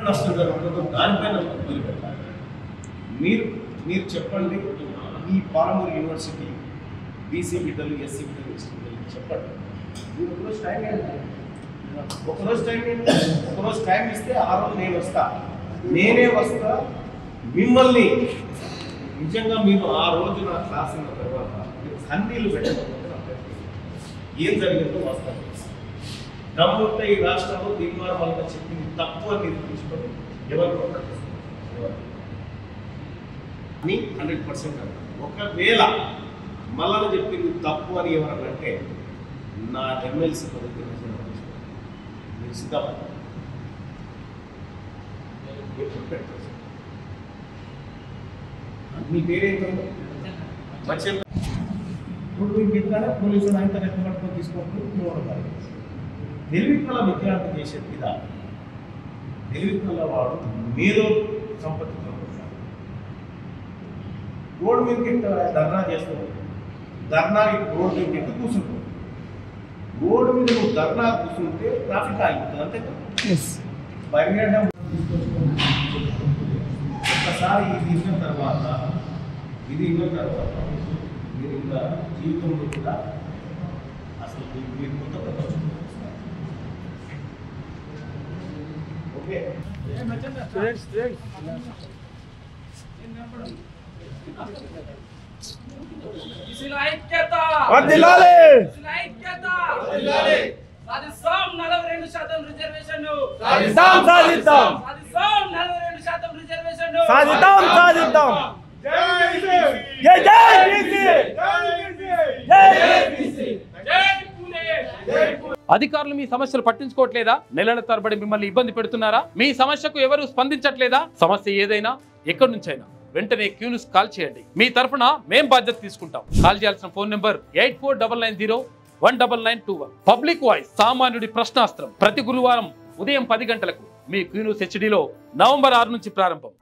నష్టం జరుగుతుందో దానిపైన మొదలు పెట్టాలి. మీరు చెప్పండి, ఈ పాలమూరు యూనివర్సిటీ బీసీ బిడ్డలు, ఎస్సీ బిడ్డలు, ఎస్టీ బిడ్డలు చెప్పండి. మీరు ఒకరోజు టైం ఇస్తే ఆ రోజు నేనే వస్తా. మిమ్మల్ని నిజంగా మీరు ఆ రోజు నా క్లాస్ అయిన తర్వాత కన్నీళ్ళు పెట్టకపోతే ఏం జరిగిందో వాస్తవం దమ్ముంటే ఈ రాష్ట్రంలో తీర్మానాలుగా చెప్పింది తప్పు అని నిరూపించుకొని ఎవరు 100% ఒకవేళ మళ్ళా చెప్పింది తప్పు అని ఎవరనంటే నా ఎమ్మెల్సీ పదవి మీరు సిద్ధపడ మీ పేరేంటో వచ్చేది. ఇప్పుడు ఇంకెట్లా పోలీసులు ఆయన రెక్కబట్టుకొని తీసుకుంటూ తెలివికల విద్యార్థి చేసే విధానం, తెలివికల వాడు మేధో సంపత్తితో రోడ్డు మీదకి ధర్నా చేస్తున్నాడు. ధర్నాకి రోడ్డు మీదకి ఎక్కి కూర్చుంటాడు. రోడ్డు మీద నువ్వు ధర్నా కూర్చుంటే ట్రాఫిక్ ఆగిపోతుంది. అంతే పరిగణ ఒక్కసారి ఇది ఇన్న తర్వాత మీరు ఇంకా జీవితంలో కూడా అసలు మీరు కొత్త ప్రపంచం. ఓకే అధికారులు మీ సమస్యలు పట్టించుకోవట్లేదా? నెలల తరబడి మిమ్మల్ని ఇబ్బంది పెడుతున్నారా? మీ సమస్యకు ఎవరు స్పందించట్లేదా? సమస్య ఏదైనా ఎక్కడి నుంచైనా వెంటనే క్యూన్యూస్ కాల్ చేయండి. మీ తరఫున మేం బాధ్యత తీసుకుంటాం. కాల్ చేయాల్సిన ఫోన్ నెంబర్ 8499019921. పబ్లిక్ వాయిస్, సామాన్యుడి ప్రశ్నాస్త్రం. ప్రతి గురువారం ఉదయం 10 గంటలకు మీ క్యూన్యూస్ హెచ్డీలో నవంబర్ 6 నుంచి ప్రారంభం.